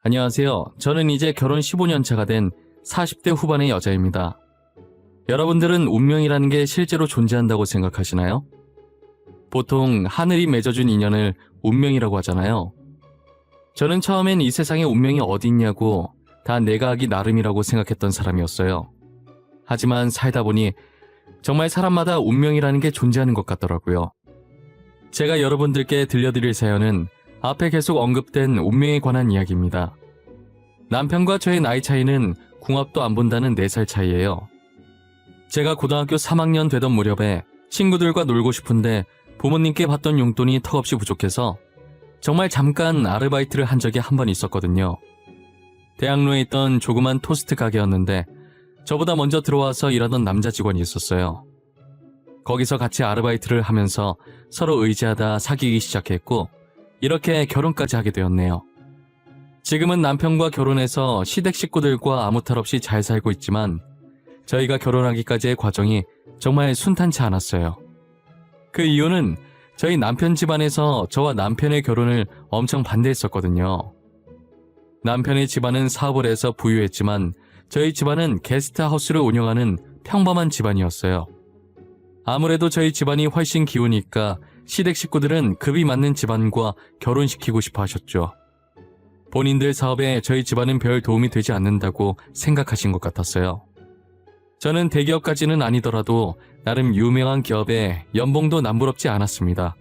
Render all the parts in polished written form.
안녕하세요. 저는 이제 결혼 15년 차가 된 40대 후반의 여자입니다. 여러분들은 운명이라는 게 실제로 존재한다고 생각하시나요? 보통 하늘이 맺어준 인연을 운명이라고 하잖아요. 저는 처음엔 이 세상에 운명이 어디 있냐고 다 내가 하기 나름이라고 생각했던 사람이었어요. 하지만 살다 보니 정말 사람마다 운명이라는 게 존재하는 것 같더라고요. 제가 여러분들께 들려드릴 사연은 앞에 계속 언급된 운명에 관한 이야기입니다. 남편과 저의 나이 차이는 궁합도 안 본다는 4살 차이예요. 제가 고등학교 3학년 되던 무렵에 친구들과 놀고 싶은데 부모님께 받던 용돈이 턱없이 부족해서 정말 잠깐 아르바이트를 한 적이 한 번 있었거든요. 대학로에 있던 조그만 토스트 가게였는데 저보다 먼저 들어와서 일하던 남자 직원이 있었어요. 거기서 같이 아르바이트를 하면서 서로 의지하다 사귀기 시작했고 이렇게 결혼까지 하게 되었네요. 지금은 남편과 결혼해서 시댁 식구들과 아무 탈 없이 잘 살고 있지만 저희가 결혼하기까지의 과정이 정말 순탄치 않았어요. 그 이유는 저희 남편 집안에서 저와 남편의 결혼을 엄청 반대했었거든요. 남편의 집안은 사업을 해서 부유했지만 저희 집안은 게스트하우스를 운영하는 평범한 집안이었어요. 아무래도 저희 집안이 훨씬 기우니까 시댁 식구들은 급이 맞는 집안과 결혼시키고 싶어 하셨죠. 본인들 사업에 저희 집안은 별 도움이 되지 않는다고 생각하신 것 같았어요. 저는 대기업까지는 아니더라도 나름 유명한 기업에 연봉도 남부럽지 않았습니다.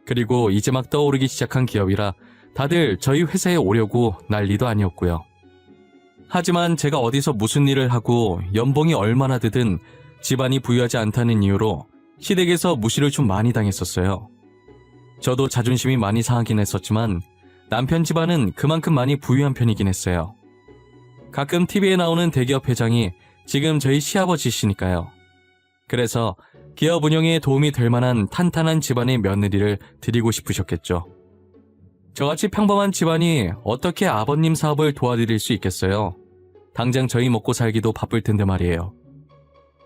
그리고 이제 막 떠오르기 시작한 기업이라 다들 저희 회사에 오려고 난리도 아니었고요. 하지만 제가 어디서 무슨 일을 하고 연봉이 얼마나 되든 집안이 부유하지 않다는 이유로 시댁에서 무시를 좀 많이 당했었어요. 저도 자존심이 많이 상하긴 했었지만 남편 집안은 그만큼 많이 부유한 편이긴 했어요. 가끔 TV에 나오는 대기업 회장이 지금 저희 시아버지시니까요. 그래서 기업 운영에 도움이 될 만한 탄탄한 집안의 며느리를 드리고 싶으셨겠죠. 저같이 평범한 집안이 어떻게 아버님 사업을 도와드릴 수 있겠어요? 당장 저희 먹고 살기도 바쁠 텐데 말이에요.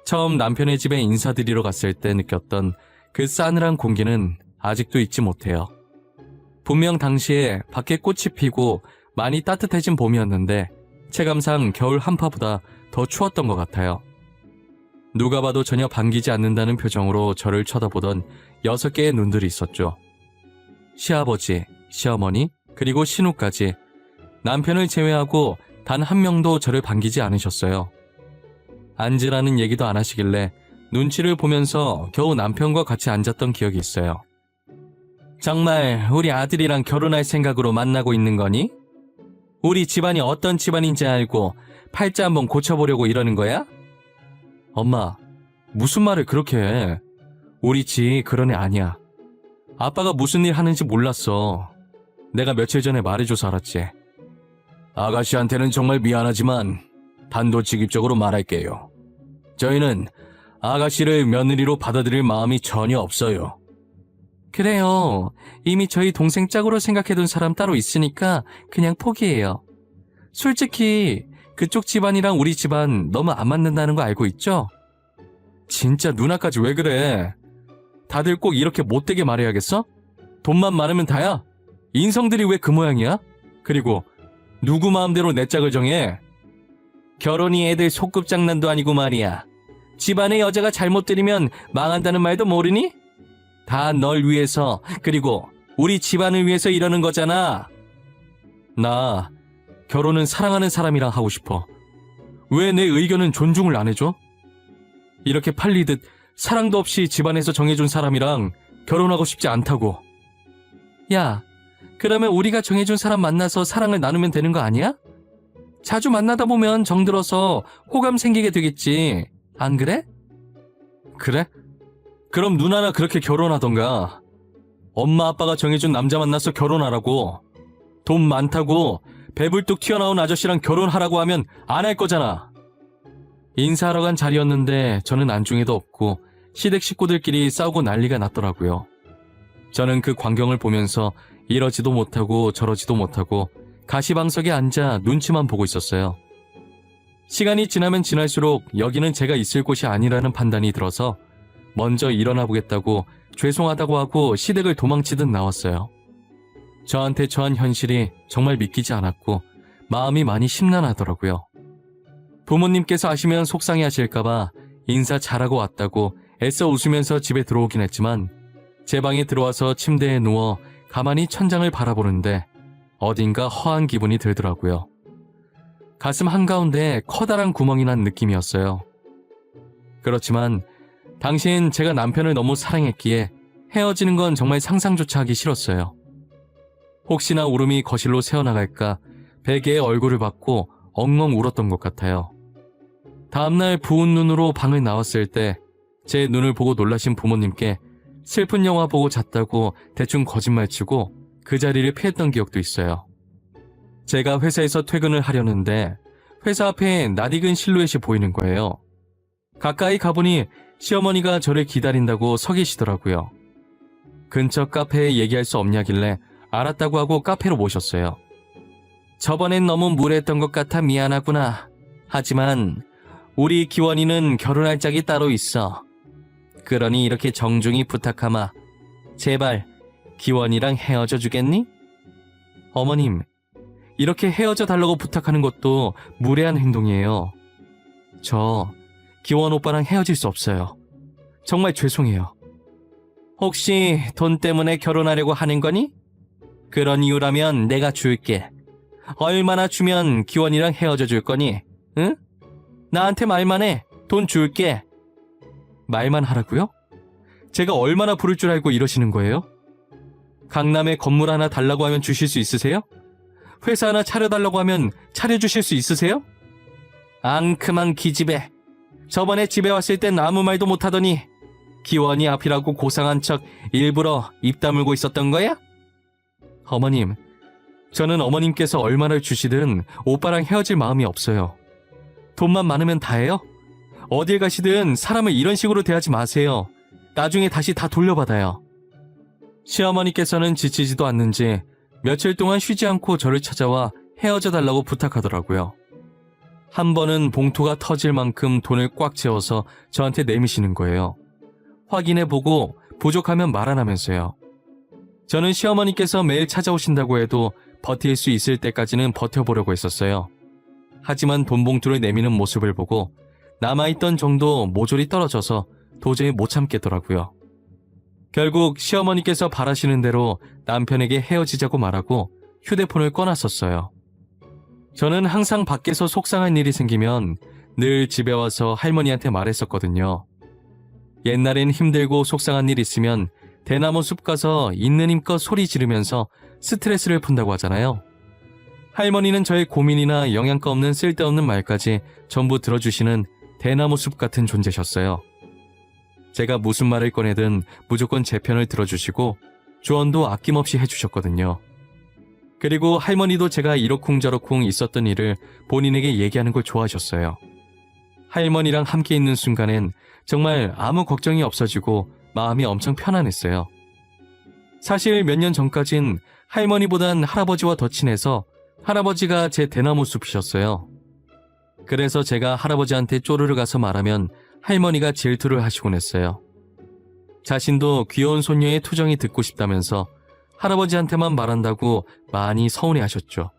처음 남편의 집에 인사드리러 갔을 때 느꼈던 그 싸늘한 공기는 아직도 잊지 못해요. 분명 당시에 밖에 꽃이 피고 많이 따뜻해진 봄이었는데 체감상 겨울 한파보다 더 추웠던 것 같아요. 누가 봐도 전혀 반기지 않는다는 표정으로 저를 쳐다보던 6개의 눈들이 있었죠. 시아버지, 시어머니, 그리고 신우까지 남편을 제외하고 단 한 명도 저를 반기지 않으셨어요. 앉으라는 얘기도 안 하시길래 눈치를 보면서 겨우 남편과 같이 앉았던 기억이 있어요. 정말 우리 아들이랑 결혼할 생각으로 만나고 있는 거니? 우리 집안이 어떤 집안인지 알고 팔자 한번 고쳐보려고 이러는 거야? 엄마, 무슨 말을 그렇게 해? 우리 집 그런 애 아니야. 아빠가 무슨 일 하는지 몰랐어. 내가 며칠 전에 말해줘서 알았지. 아가씨한테는 정말 미안하지만 단도직입적으로 말할게요. 저희는 아가씨를 며느리로 받아들일 마음이 전혀 없어요. 그래요. 이미 저희 동생 짝으로 생각해둔 사람 따로 있으니까 그냥 포기해요. 솔직히 그쪽 집안이랑 우리 집안 너무 안 맞는다는 거 알고 있죠? 진짜 누나까지 왜 그래? 다들 꼭 이렇게 못되게 말해야겠어? 돈만 많으면 다야? 인성들이 왜 그 모양이야? 그리고 누구 마음대로 내 짝을 정해? 결혼이 애들 소꿉장난도 아니고 말이야. 집안의 여자가 잘못 들이면 망한다는 말도 모르니? 다 널 위해서, 그리고 우리 집안을 위해서 이러는 거잖아. 나 결혼은 사랑하는 사람이랑 하고 싶어. 왜 내 의견은 존중을 안 해줘? 이렇게 팔리듯 사랑도 없이 집안에서 정해준 사람이랑 결혼하고 싶지 않다고. 야, 그러면 우리가 정해준 사람 만나서 사랑을 나누면 되는 거 아니야? 자주 만나다 보면 정들어서 호감 생기게 되겠지. 안 그래? 그래? 그럼 누나나 그렇게 결혼하던가. 엄마 아빠가 정해준 남자 만나서 결혼하라고. 돈 많다고 배불뚝 튀어나온 아저씨랑 결혼하라고 하면 안 할 거잖아. 인사하러 간 자리였는데 저는 안중에도 없고 시댁 식구들끼리 싸우고 난리가 났더라고요. 저는 그 광경을 보면서 이러지도 못하고 저러지도 못하고 가시방석에 앉아 눈치만 보고 있었어요. 시간이 지나면 지날수록 여기는 제가 있을 곳이 아니라는 판단이 들어서 먼저 일어나 보겠다고 죄송하다고 하고 시댁을 도망치듯 나왔어요. 저한테 처한 현실이 정말 믿기지 않았고 마음이 많이 심란하더라고요. 부모님께서 아시면 속상해하실까봐 인사 잘하고 왔다고 애써 웃으면서 집에 들어오긴 했지만 제 방에 들어와서 침대에 누워 가만히 천장을 바라보는데 어딘가 허한 기분이 들더라고요. 가슴 한가운데 커다란 구멍이 난 느낌이었어요. 그렇지만 당시엔 제가 남편을 너무 사랑했기에 헤어지는 건 정말 상상조차 하기 싫었어요. 혹시나 울음이 거실로 새어나갈까 베개에 얼굴을 받고 엉엉 울었던 것 같아요. 다음날 부은 눈으로 방을 나왔을 때 제 눈을 보고 놀라신 부모님께 슬픈 영화 보고 잤다고 대충 거짓말치고 그 자리를 피했던 기억도 있어요. 제가 회사에서 퇴근을 하려는데 회사 앞에 낯익은 실루엣이 보이는 거예요. 가까이 가보니 시어머니가 저를 기다린다고 서 계시더라고요. 근처 카페에 얘기할 수 없냐길래 알았다고 하고 카페로 모셨어요. 저번엔 너무 무례했던 것 같아 미안하구나. 하지만 우리 기원이는 결혼할 짝이 따로 있어. 그러니 이렇게 정중히 부탁하마. 제발 기원이랑 헤어져 주겠니? 어머님, 이렇게 헤어져 달라고 부탁하는 것도 무례한 행동이에요. 저 기원 오빠랑 헤어질 수 없어요. 정말 죄송해요. 혹시 돈 때문에 결혼하려고 하는 거니? 그런 이유라면 내가 줄게. 얼마나 주면 기원이랑 헤어져 줄 거니? 응? 나한테 말만 해. 돈 줄게. 말만 하라고요? 제가 얼마나 부를 줄 알고 이러시는 거예요? 강남에 건물 하나 달라고 하면 주실 수 있으세요? 회사 하나 차려달라고 하면 차려주실 수 있으세요? 앙큼한 기집애. 저번에 집에 왔을 땐 아무 말도 못하더니 기원이 앞이라고 고상한 척 일부러 입 다물고 있었던 거야? 어머님, 저는 어머님께서 얼마나 주시든 오빠랑 헤어질 마음이 없어요. 돈만 많으면 다예요? 어딜 가시든 사람을 이런 식으로 대하지 마세요. 나중에 다시 다 돌려받아요. 시어머니께서는 지치지도 않는지 며칠 동안 쉬지 않고 저를 찾아와 헤어져 달라고 부탁하더라고요. 한 번은 봉투가 터질 만큼 돈을 꽉 채워서 저한테 내미시는 거예요. 확인해보고 부족하면 말 안 하면서요. 저는 시어머니께서 매일 찾아오신다고 해도 버틸 수 있을 때까지는 버텨보려고 했었어요. 하지만 돈 봉투를 내미는 모습을 보고 남아있던 정도 모조리 떨어져서 도저히 못 참겠더라고요. 결국 시어머니께서 바라시는 대로 남편에게 헤어지자고 말하고 휴대폰을 꺼놨었어요. 저는 항상 밖에서 속상한 일이 생기면 늘 집에 와서 할머니한테 말했었거든요. 옛날엔 힘들고 속상한 일 있으면 대나무 숲 가서 있는 힘껏 소리 지르면서 스트레스를 푼다고 하잖아요. 할머니는 저의 고민이나 영양가 없는 쓸데없는 말까지 전부 들어주시는 대나무 숲 같은 존재셨어요. 제가 무슨 말을 꺼내든 무조건 제 편을 들어주시고 조언도 아낌없이 해주셨거든요. 그리고 할머니도 제가 이러쿵저러쿵 있었던 일을 본인에게 얘기하는 걸 좋아하셨어요. 할머니랑 함께 있는 순간엔 정말 아무 걱정이 없어지고 마음이 엄청 편안했어요. 사실 몇 년 전까진 할머니보단 할아버지와 더 친해서 할아버지가 제 대나무 숲이셨어요. 그래서 제가 할아버지한테 쪼르르 가서 말하면 할머니가 질투를 하시곤 했어요. 자신도 귀여운 손녀의 투정이 듣고 싶다면서 할아버지한테만 말한다고 많이 서운해하셨죠.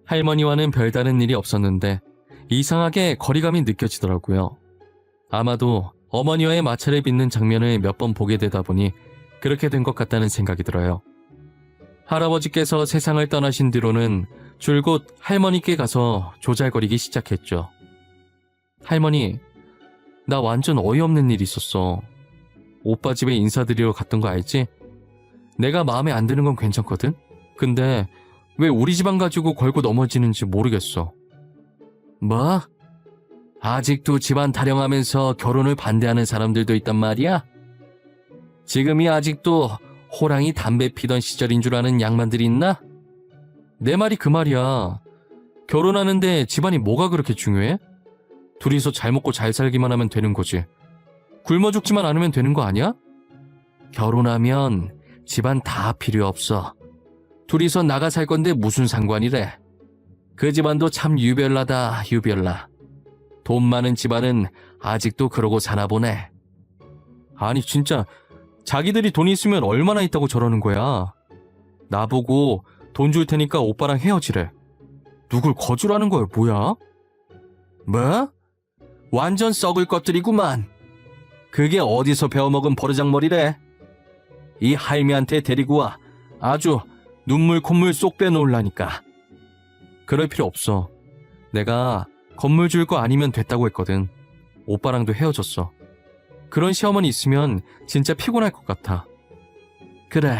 할머니와는 별다른 일이 없었는데 이상하게 거리감이 느껴지더라고요. 아마도 어머니와의 마찰을 빚는 장면을 몇 번 보게 되다 보니 그렇게 된 것 같다는 생각이 들어요. 할아버지께서 세상을 떠나신 뒤로는 줄곧 할머니께 가서 조잘거리기 시작했죠. 할머니, 나 완전 어이없는 일 있었어. 오빠 집에 인사드리러 갔던 거 알지? 내가 마음에 안 드는 건 괜찮거든? 근데 왜 우리 집안 가지고 걸고 넘어지는지 모르겠어. 뭐? 아직도 집안 타령하면서 결혼을 반대하는 사람들도 있단 말이야? 지금이 아직도 호랑이 담배 피던 시절인 줄 아는 양반들이 있나? 내 말이 그 말이야. 결혼하는데 집안이 뭐가 그렇게 중요해? 둘이서 잘 먹고 잘 살기만 하면 되는 거지. 굶어 죽지만 않으면 되는 거 아니야? 결혼하면 집안 다 필요 없어. 둘이서 나가 살 건데 무슨 상관이래. 그 집안도 참 유별나다, 유별나. 돈 많은 집안은 아직도 그러고 사나 보네. 아니 진짜 자기들이 돈이 있으면 얼마나 있다고 저러는 거야. 나보고 돈 줄 테니까 오빠랑 헤어지래. 누굴 거주라는 거야, 뭐야? 뭐? 완전 썩을 것들이구만. 그게 어디서 배워먹은 버르장머리래? 이 할미한테 데리고 와 아주 눈물 콧물 쏙 빼놓으려니까. 그럴 필요 없어. 내가 건물 줄 거 아니면 됐다고 했거든. 오빠랑도 헤어졌어. 그런 시어머니 있으면 진짜 피곤할 것 같아. 그래,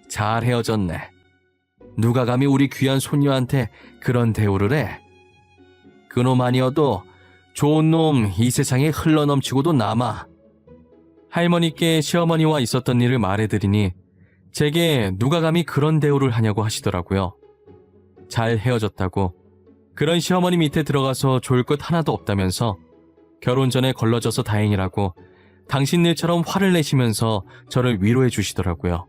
잘 헤어졌네. 누가 감히 우리 귀한 손녀한테 그런 대우를 해? 그놈 아니어도 좋은 놈 이 세상에 흘러넘치고도 남아. 할머니께 시어머니와 있었던 일을 말해드리니 제게 누가 감히 그런 대우를 하냐고 하시더라고요. 잘 헤어졌다고, 그런 시어머니 밑에 들어가서 좋을 것 하나도 없다면서 결혼 전에 걸러져서 다행이라고 당신 일처럼 화를 내시면서 저를 위로해 주시더라고요.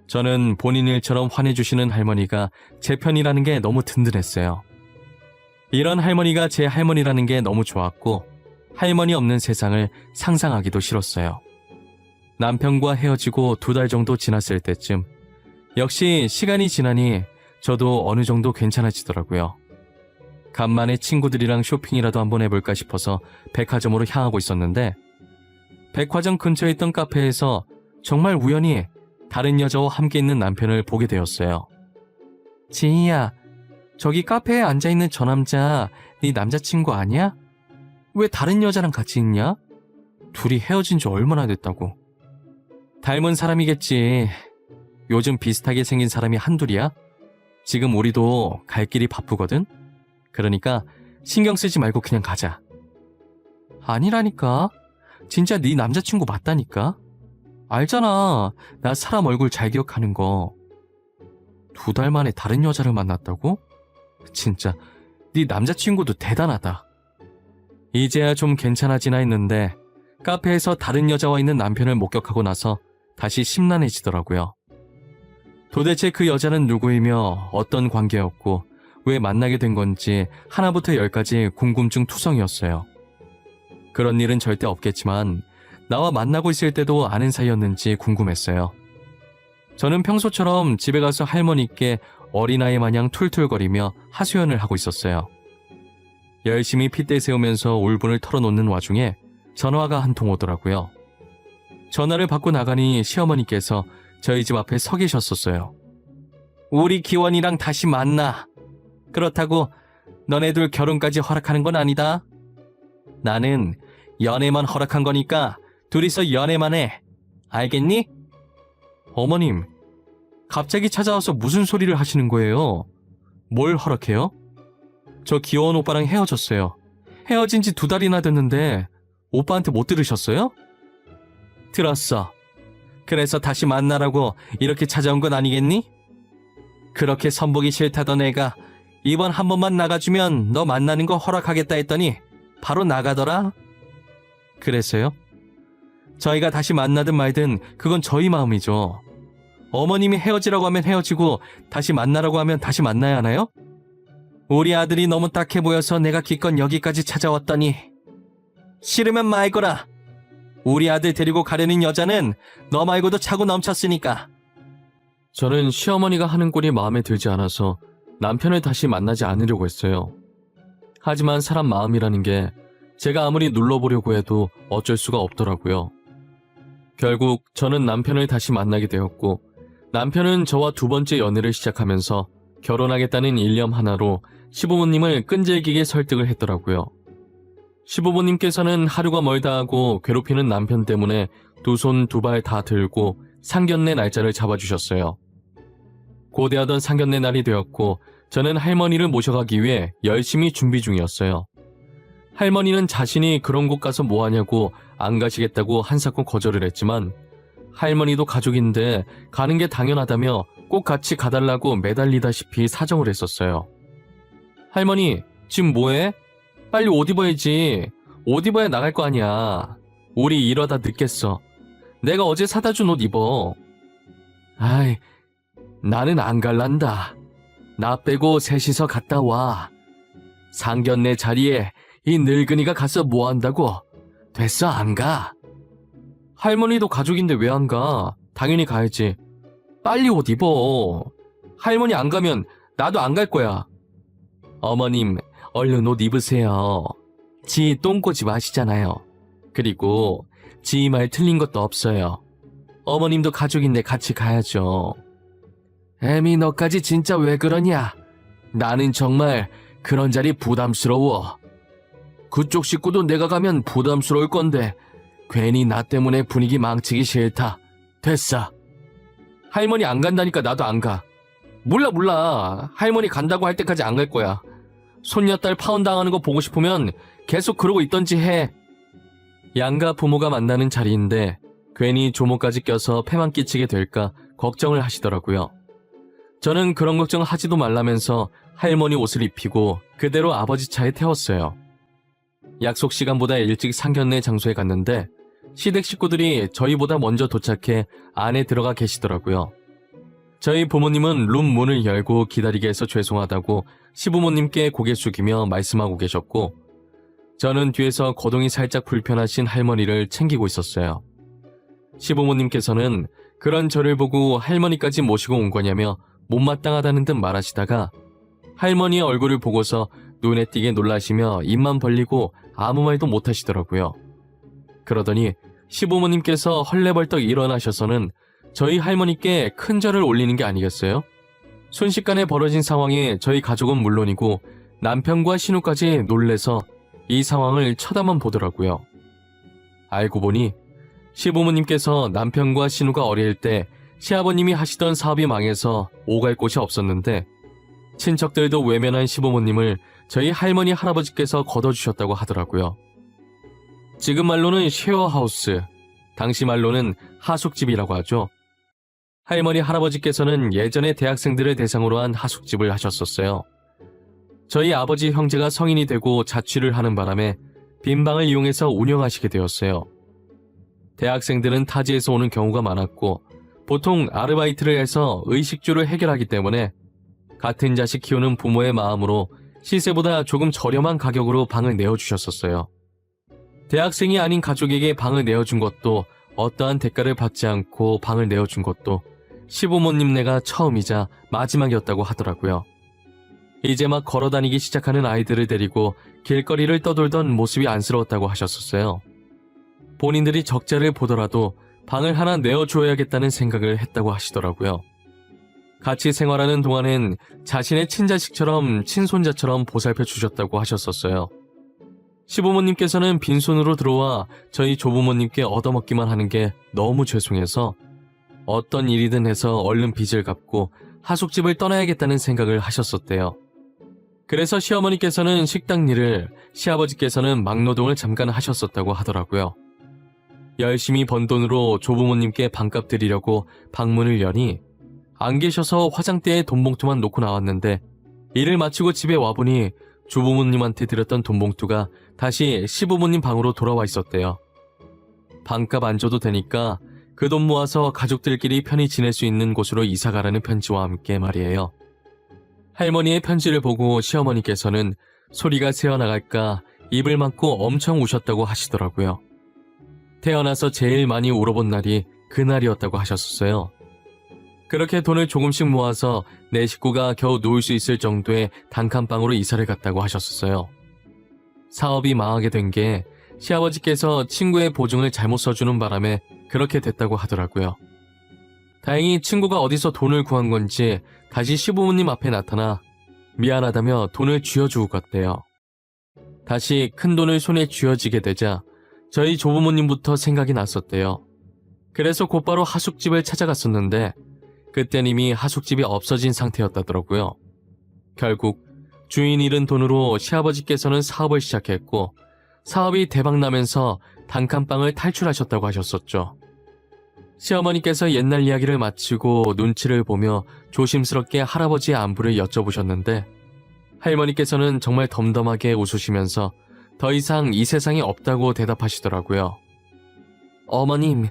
저는 본인 일처럼 화내주시는 할머니가 제 편이라는 게 너무 든든했어요. 이런 할머니가 제 할머니라는 게 너무 좋았고 할머니 없는 세상을 상상하기도 싫었어요. 남편과 헤어지고 2달 정도 지났을 때쯤 역시 시간이 지나니 저도 어느 정도 괜찮아지더라고요. 간만에 친구들이랑 쇼핑이라도 한번 해볼까 싶어서 백화점으로 향하고 있었는데 백화점 근처에 있던 카페에서 정말 우연히 다른 여자와 함께 있는 남편을 보게 되었어요. 지희야, 저기 카페에 앉아있는 저 남자 네 남자친구 아니야? 왜 다른 여자랑 같이 있냐? 둘이 헤어진 지 얼마나 됐다고. 닮은 사람이겠지. 요즘 비슷하게 생긴 사람이 한둘이야? 지금 우리도 갈 길이 바쁘거든? 그러니까 신경 쓰지 말고 그냥 가자. 아니라니까. 진짜 네 남자친구 맞다니까. 알잖아. 나 사람 얼굴 잘 기억하는 거. 2달 만에 다른 여자를 만났다고? 진짜 네 남자친구도 대단하다. 이제야 좀 괜찮아지나 했는데 카페에서 다른 여자와 있는 남편을 목격하고 나서 다시 심란해지더라고요. 도대체 그 여자는 누구이며 어떤 관계였고 왜 만나게 된 건지 하나부터 10까지 궁금증 투성이었어요. 그런 일은 절대 없겠지만 나와 만나고 있을 때도 아는 사이였는지 궁금했어요. 저는 평소처럼 집에 가서 할머니께 어린아이 마냥 툴툴거리며 하소연을 하고 있었어요. 열심히 핏대 세우면서 울분을 털어놓는 와중에 전화가 한 통 오더라고요. 전화를 받고 나가니 시어머니께서 저희 집 앞에 서 계셨었어요. 우리 기원이랑 다시 만나. 그렇다고 너네 둘 결혼까지 허락하는 건 아니다. 나는 연애만 허락한 거니까 둘이서 연애만 해. 알겠니? 어머님, 갑자기 찾아와서 무슨 소리를 하시는 거예요? 뭘 허락해요? 저 귀여운 오빠랑 헤어졌어요. 헤어진 지 2달이나 됐는데 오빠한테 못 들으셨어요? 들었어. 그래서 다시 만나라고 이렇게 찾아온 건 아니겠니? 그렇게 선보기 싫다던 애가 이번 한 번만 나가주면 너 만나는 거 허락하겠다 했더니 바로 나가더라? 그래서요? 저희가 다시 만나든 말든 그건 저희 마음이죠. 어머님이 헤어지라고 하면 헤어지고 다시 만나라고 하면 다시 만나야 하나요? 우리 아들이 너무 딱해 보여서 내가 기껏 여기까지 찾아왔더니 싫으면 말거라. 우리 아들 데리고 가려는 여자는 너 말고도 차고 넘쳤으니까. 저는 시어머니가 하는 꼴이 마음에 들지 않아서 남편을 다시 만나지 않으려고 했어요. 하지만 사람 마음이라는 게 제가 아무리 눌러보려고 해도 어쩔 수가 없더라고요. 결국 저는 남편을 다시 만나게 되었고 남편은 저와 2번째 연애를 시작하면서 결혼하겠다는 일념 하나로 시부모님을 끈질기게 설득을 했더라고요. 시부모님께서는 하루가 멀다 하고 괴롭히는 남편 때문에 2손 2발 다 들고 상견례 날짜를 잡아주셨어요. 고대하던 상견례 날이 되었고 저는 할머니를 모셔가기 위해 열심히 준비 중이었어요. 할머니는 자신이 그런 곳 가서 뭐하냐고 안 가시겠다고 한사코 거절을 했지만 할머니도 가족인데 가는 게 당연하다며 꼭 같이 가달라고 매달리다시피 사정을 했었어요. 할머니, 지금 뭐해? 빨리 옷 입어야지. 옷 입어야 나갈 거 아니야. 우리 이러다 늦겠어. 내가 어제 사다 준 옷 입어. 아이, 나는 안 갈란다. 나 빼고 셋이서 갔다 와. 상견례 자리에 이 늙은이가 가서 뭐 한다고? 됐어, 안 가. 할머니도 가족인데 왜 안 가? 당연히 가야지. 빨리 옷 입어. 할머니 안 가면 나도 안 갈 거야. 어머님, 얼른 옷 입으세요. 지 똥꼬집 아시잖아요. 그리고 지 말 틀린 것도 없어요. 어머님도 가족인데 같이 가야죠. 애미, 너까지 진짜 왜 그러냐? 나는 정말 그런 자리 부담스러워. 그쪽 식구도 내가 가면 부담스러울 건데 괜히 나 때문에 분위기 망치기 싫다. 됐어. 할머니 안 간다니까 나도 안 가. 몰라. 할머니 간다고 할 때까지 안 갈 거야. 손녀딸 파혼당하는 거 보고 싶으면 계속 그러고 있던지 해. 양가 부모가 만나는 자리인데 괜히 조모까지 껴서 폐만 끼치게 될까 걱정을 하시더라고요. 저는 그런 걱정 하지도 말라면서 할머니 옷을 입히고 그대로 아버지 차에 태웠어요. 약속 시간보다 일찍 상견례 장소에 갔는데 시댁 식구들이 저희보다 먼저 도착해 안에 들어가 계시더라고요. 저희 부모님은 룸 문을 열고 기다리게 해서 죄송하다고 시부모님께 고개 숙이며 말씀하고 계셨고, 저는 뒤에서 거동이 살짝 불편하신 할머니를 챙기고 있었어요. 시부모님께서는 그런 저를 보고 할머니까지 모시고 온 거냐며 못마땅하다는 듯 말하시다가 할머니의 얼굴을 보고서 눈에 띄게 놀라시며 입만 벌리고 아무 말도 못하시더라고요. 그러더니 시부모님께서 헐레벌떡 일어나셔서는 저희 할머니께 큰 절을 올리는 게 아니겠어요? 순식간에 벌어진 상황에 저희 가족은 물론이고 남편과 신우까지 놀래서 이 상황을 쳐다만 보더라고요. 알고 보니 시부모님께서 남편과 신우가 어릴 때 시아버님이 하시던 사업이 망해서 오갈 곳이 없었는데 친척들도 외면한 시부모님을 저희 할머니 할아버지께서 걷어주셨다고 하더라고요. 지금 말로는 쉐어하우스, 당시 말로는 하숙집이라고 하죠. 할머니 할아버지께서는 예전에 대학생들을 대상으로 한 하숙집을 하셨었어요. 저희 아버지 형제가 성인이 되고 자취를 하는 바람에 빈 방을 이용해서 운영하시게 되었어요. 대학생들은 타지에서 오는 경우가 많았고 보통 아르바이트를 해서 의식주를 해결하기 때문에 같은 자식 키우는 부모의 마음으로 시세보다 조금 저렴한 가격으로 방을 내어주셨었어요. 대학생이 아닌 가족에게 방을 내어준 것도 어떠한 대가를 받지 않고 방을 내어준 것도 시부모님네가 처음이자 마지막이었다고 하더라고요. 이제 막 걸어다니기 시작하는 아이들을 데리고 길거리를 떠돌던 모습이 안쓰러웠다고 하셨었어요. 본인들이 적자를 보더라도 방을 하나 내어줘야겠다는 생각을 했다고 하시더라고요. 같이 생활하는 동안엔 자신의 친자식처럼 친손자처럼 보살펴 주셨다고 하셨었어요. 시부모님께서는 빈손으로 들어와 저희 조부모님께 얻어먹기만 하는 게 너무 죄송해서 어떤 일이든 해서 얼른 빚을 갚고 하숙집을 떠나야겠다는 생각을 하셨었대요. 그래서 시어머니께서는 식당 일을, 시아버지께서는 막노동을 잠깐 하셨었다고 하더라고요. 열심히 번 돈으로 조부모님께 방값 드리려고 방문을 여니 안 계셔서 화장대에 돈봉투만 놓고 나왔는데 일을 마치고 집에 와보니 조부모님한테 드렸던 돈봉투가 다시 시부모님 방으로 돌아와 있었대요. 방값 안 줘도 되니까 그 돈 모아서 가족들끼리 편히 지낼 수 있는 곳으로 이사가라는 편지와 함께 말이에요. 할머니의 편지를 보고 시어머니께서는 소리가 새어나갈까 입을 막고 엄청 우셨다고 하시더라고요. 태어나서 제일 많이 울어본 날이 그날이었다고 하셨었어요. 그렇게 돈을 조금씩 모아서 내 식구가 겨우 누울 수 있을 정도의 단칸방으로 이사를 갔다고 하셨었어요. 사업이 망하게 된 게 시아버지께서 친구의 보증을 잘못 써주는 바람에 그렇게 됐다고 하더라고요. 다행히 친구가 어디서 돈을 구한 건지 다시 시부모님 앞에 나타나 미안하다며 돈을 쥐어주고 갔대요. 다시 큰 돈을 손에 쥐어지게 되자 저희 조부모님부터 생각이 났었대요. 그래서 곧바로 하숙집을 찾아갔었는데 그땐 이미 하숙집이 없어진 상태였다더라고요. 결국 주인 잃은 돈으로 시아버지께서는 사업을 시작했고 사업이 대박나면서 단칸방을 탈출하셨다고 하셨었죠. 시어머니께서 옛날 이야기를 마치고 눈치를 보며 조심스럽게 할아버지의 안부를 여쭤보셨는데 할머니께서는 정말 덤덤하게 웃으시면서 더 이상 이 세상에 없다고 대답하시더라고요. 어머님,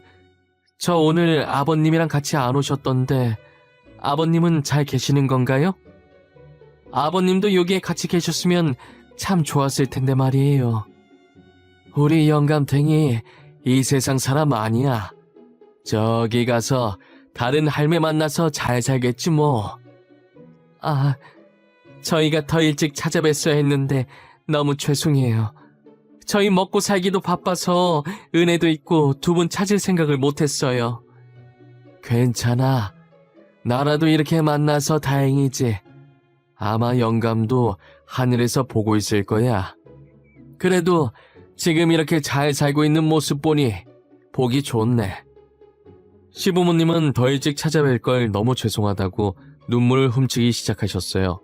저 오늘 아버님이랑 같이 안 오셨던데 아버님은 잘 계시는 건가요? 아버님도 여기에 같이 계셨으면 참 좋았을 텐데 말이에요. 우리 영감탱이 이 세상 사람 아니야. 저기 가서 다른 할매 만나서 잘 살겠지 뭐. 아, 저희가 더 일찍 찾아뵀어야 했는데 너무 죄송해요. 저희 먹고 살기도 바빠서 은혜도 있고 두 분 찾을 생각을 못했어요. 괜찮아. 나라도 이렇게 만나서 다행이지. 아마 영감도 하늘에서 보고 있을 거야. 그래도 지금 이렇게 잘 살고 있는 모습 보니 보기 좋네. 시부모님은 더 일찍 찾아뵐 걸 너무 죄송하다고 눈물을 훔치기 시작하셨어요.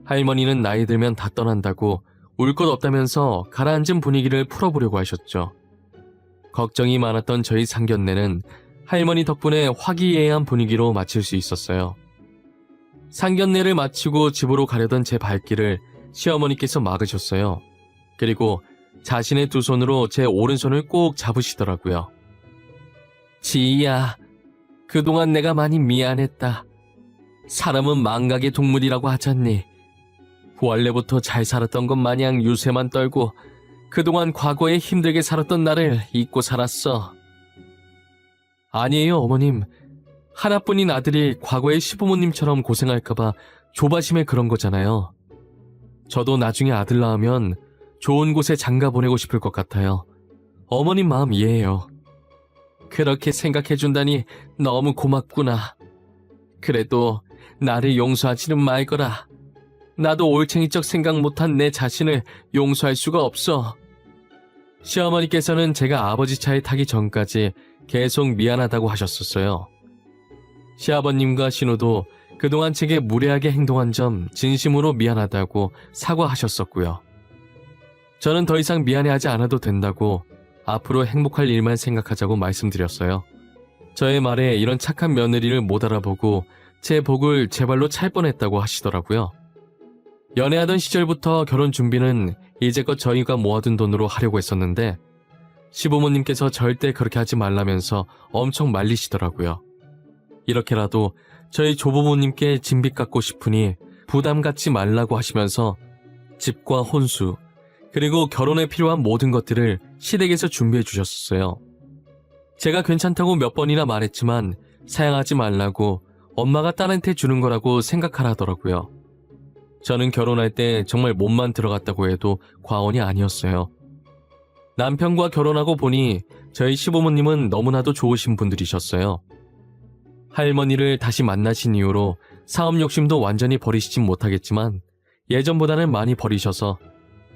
할머니는 나이 들면 다 떠난다고 울 것 없다면서 가라앉은 분위기를 풀어보려고 하셨죠. 걱정이 많았던 저희 상견례는 할머니 덕분에 화기애애한 분위기로 마칠 수 있었어요. 상견례를 마치고 집으로 가려던 제 발길을 시어머니께서 막으셨어요. 그리고 자신의 두 손으로 제 오른손을 꼭 잡으시더라고요. 지희야, 그동안 내가 많이 미안했다. 사람은 망각의 동물이라고 하잖니. 원래부터 잘 살았던 것 마냥 유세만 떨고 그동안 과거에 힘들게 살았던 나를 잊고 살았어. 아니에요, 어머님. 하나뿐인 아들이 과거의 시부모님처럼 고생할까봐 조바심에 그런 거잖아요. 저도 나중에 아들 낳으면 좋은 곳에 장가 보내고 싶을 것 같아요. 어머님 마음 이해해요. 그렇게 생각해준다니 너무 고맙구나. 그래도 나를 용서하지는 말거라. 나도 올챙이적 생각 못한 내 자신을 용서할 수가 없어. 시어머니께서는 제가 아버지 차에 타기 전까지 계속 미안하다고 하셨었어요. 시아버님과 신우도 그동안 제게 무례하게 행동한 점 진심으로 미안하다고 사과하셨었고요. 저는 더 이상 미안해하지 않아도 된다고 앞으로 행복할 일만 생각하자고 말씀드렸어요. 저의 말에 이런 착한 며느리를 못 알아보고 제 복을 제 발로 찰 뻔했다고 하시더라고요. 연애하던 시절부터 결혼 준비는 이제껏 저희가 모아둔 돈으로 하려고 했었는데 시부모님께서 절대 그렇게 하지 말라면서 엄청 말리시더라고요. 이렇게라도 저희 조부모님께 진빚 갚고 싶으니 부담 갖지 말라고 하시면서 집과 혼수, 그리고 결혼에 필요한 모든 것들을 시댁에서 준비해 주셨었어요. 제가 괜찮다고 몇 번이나 말했지만 사양하지 말라고 엄마가 딸한테 주는 거라고 생각하라 하더라고요. 저는 결혼할 때 정말 몸만 들어갔다고 해도 과언이 아니었어요. 남편과 결혼하고 보니 저희 시부모님은 너무나도 좋으신 분들이셨어요. 할머니를 다시 만나신 이후로 사업 욕심도 완전히 버리시진 못하겠지만 예전보다는 많이 버리셔서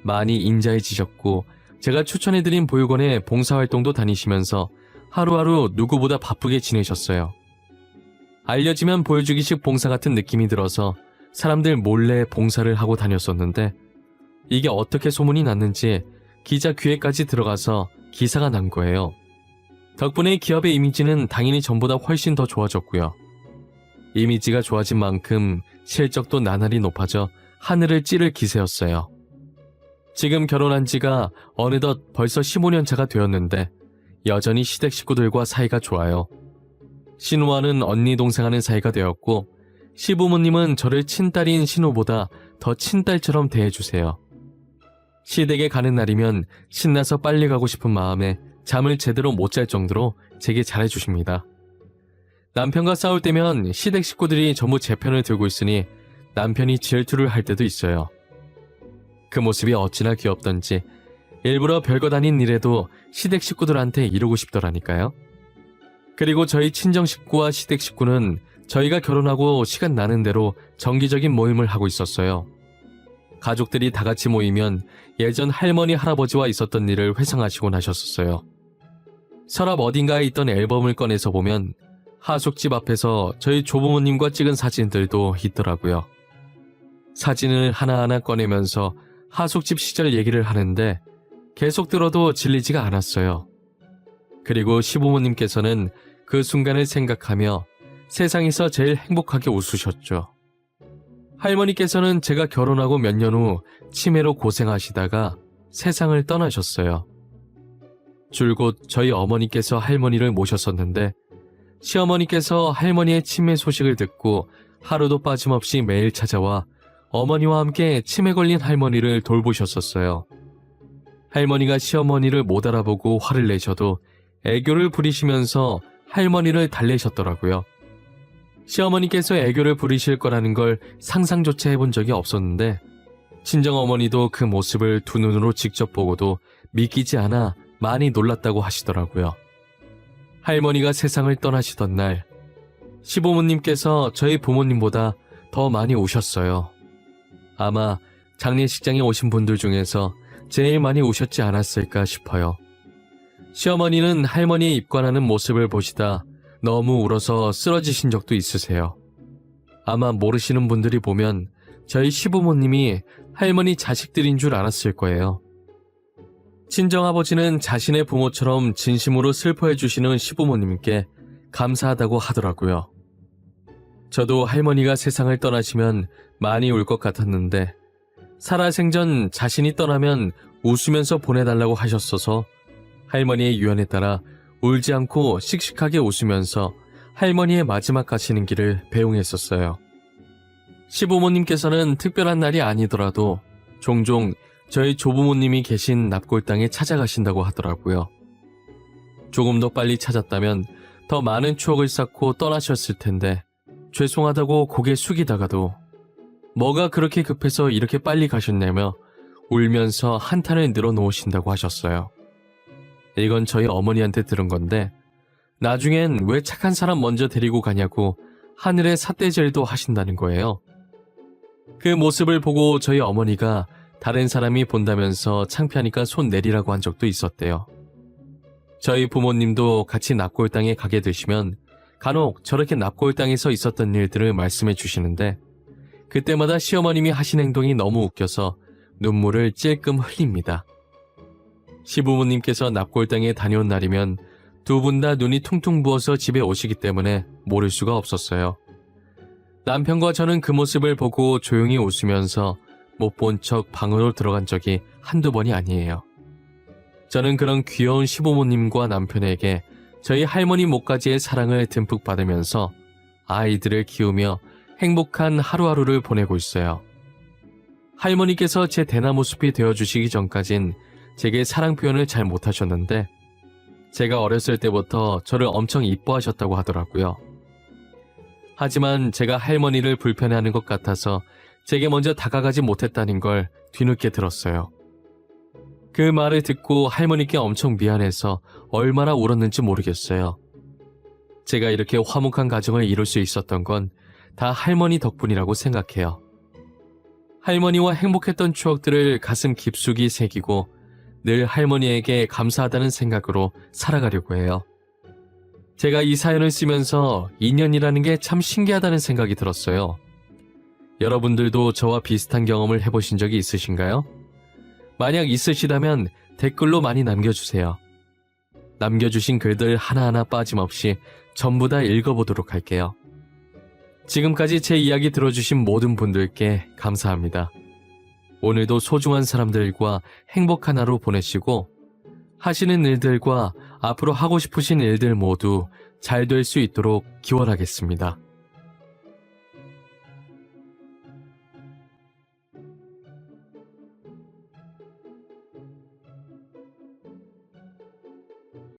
많이 인자해지셨고 제가 추천해드린 보육원에 봉사활동도 다니시면서 하루하루 누구보다 바쁘게 지내셨어요. 알려지면 보여주기식 봉사 같은 느낌이 들어서 사람들 몰래 봉사를 하고 다녔었는데 이게 어떻게 소문이 났는지 기자 귀에까지 들어가서 기사가 난 거예요. 덕분에 기업의 이미지는 당연히 전보다 훨씬 더 좋아졌고요. 이미지가 좋아진 만큼 실적도 나날이 높아져 하늘을 찌를 기세였어요. 지금 결혼한 지가 어느덧 벌써 15년 차가 되었는데 여전히 시댁 식구들과 사이가 좋아요. 신우와는 언니 동생하는 사이가 되었고 시부모님은 저를 친딸인 신우보다 더 친딸처럼 대해주세요. 시댁에 가는 날이면 신나서 빨리 가고 싶은 마음에 잠을 제대로 못 잘 정도로 제게 잘해주십니다. 남편과 싸울 때면 시댁 식구들이 전부 제 편을 들고 있으니 남편이 질투를 할 때도 있어요. 그 모습이 어찌나 귀엽던지 일부러 별것 아닌 일에도 시댁 식구들한테 이루고 싶더라니까요. 그리고 저희 친정 식구와 시댁 식구는 저희가 결혼하고 시간 나는 대로 정기적인 모임을 하고 있었어요. 가족들이 다 같이 모이면 예전 할머니 할아버지와 있었던 일을 회상하시곤 하셨었어요. 서랍 어딘가에 있던 앨범을 꺼내서 보면 하숙집 앞에서 저희 조부모님과 찍은 사진들도 있더라고요. 사진을 하나하나 꺼내면서 하숙집 시절 얘기를 하는데 계속 들어도 질리지가 않았어요. 그리고 시부모님께서는 그 순간을 생각하며 세상에서 제일 행복하게 웃으셨죠. 할머니께서는 제가 결혼하고 몇 년 후 치매로 고생하시다가 세상을 떠나셨어요. 줄곧 저희 어머니께서 할머니를 모셨었는데 시어머니께서 할머니의 치매 소식을 듣고 하루도 빠짐없이 매일 찾아와 어머니와 함께 치매 걸린 할머니를 돌보셨었어요. 할머니가 시어머니를 못 알아보고 화를 내셔도 애교를 부리시면서 할머니를 달래셨더라고요. 시어머니께서 애교를 부리실 거라는 걸 상상조차 해본 적이 없었는데 친정어머니도 그 모습을 두 눈으로 직접 보고도 믿기지 않아 많이 놀랐다고 하시더라고요. 할머니가 세상을 떠나시던 날 시부모님께서 저희 부모님보다 더 많이 오셨어요. 아마 장례식장에 오신 분들 중에서 제일 많이 오셨지 않았을까 싶어요. 시어머니는 할머니의 입관하는 모습을 보시다 너무 울어서 쓰러지신 적도 있으세요. 아마 모르시는 분들이 보면 저희 시부모님이 할머니 자식들인 줄 알았을 거예요. 친정아버지는 자신의 부모처럼 진심으로 슬퍼해 주시는 시부모님께 감사하다고 하더라고요. 저도 할머니가 세상을 떠나시면 많이 울 것 같았는데 살아생전 자신이 떠나면 웃으면서 보내달라고 하셨어서 할머니의 유언에 따라 울지 않고 씩씩하게 웃으면서 할머니의 마지막 가시는 길을 배웅했었어요. 시부모님께서는 특별한 날이 아니더라도 종종 저희 조부모님이 계신 납골당에 찾아가신다고 하더라고요. 조금 더 빨리 찾았다면 더 많은 추억을 쌓고 떠나셨을 텐데 죄송하다고 고개 숙이다가도 뭐가 그렇게 급해서 이렇게 빨리 가셨냐며 울면서 한탄을 늘어놓으신다고 하셨어요. 이건 저희 어머니한테 들은 건데 나중엔 왜 착한 사람 먼저 데리고 가냐고 하늘에 삿대질도 하신다는 거예요. 그 모습을 보고 저희 어머니가 다른 사람이 본다면서 창피하니까 손 내리라고 한 적도 있었대요. 저희 부모님도 같이 납골당에 가게 되시면 간혹 저렇게 납골당에서 있었던 일들을 말씀해 주시는데 그때마다 시어머님이 하신 행동이 너무 웃겨서 눈물을 찔끔 흘립니다. 시부모님께서 납골당에 다녀온 날이면 두 분 다 눈이 퉁퉁 부어서 집에 오시기 때문에 모를 수가 없었어요. 남편과 저는 그 모습을 보고 조용히 웃으면서 못 본 척 방으로 들어간 적이 한두 번이 아니에요. 저는 그런 귀여운 시부모님과 남편에게 저희 할머니 목까지의 사랑을 듬뿍 받으면서 아이들을 키우며 행복한 하루하루를 보내고 있어요. 할머니께서 제 대나무 숲이 되어주시기 전까진 제게 사랑 표현을 잘 못하셨는데 제가 어렸을 때부터 저를 엄청 이뻐하셨다고 하더라고요. 하지만 제가 할머니를 불편해하는 것 같아서 제게 먼저 다가가지 못했다는 걸 뒤늦게 들었어요. 그 말을 듣고 할머니께 엄청 미안해서 얼마나 울었는지 모르겠어요. 제가 이렇게 화목한 가정을 이룰 수 있었던 건 다 할머니 덕분이라고 생각해요. 할머니와 행복했던 추억들을 가슴 깊숙이 새기고 늘 할머니에게 감사하다는 생각으로 살아가려고 해요. 제가 이 사연을 쓰면서 인연이라는 게 참 신기하다는 생각이 들었어요. 여러분들도 저와 비슷한 경험을 해보신 적이 있으신가요? 만약 있으시다면 댓글로 많이 남겨주세요. 남겨주신 글들 하나하나 빠짐없이 전부 다 읽어보도록 할게요. 지금까지 제 이야기 들어주신 모든 분들께 감사합니다. 오늘도 소중한 사람들과 행복한 하루 보내시고 하시는 일들과 앞으로 하고 싶으신 일들 모두 잘 될 수 있도록 기원하겠습니다.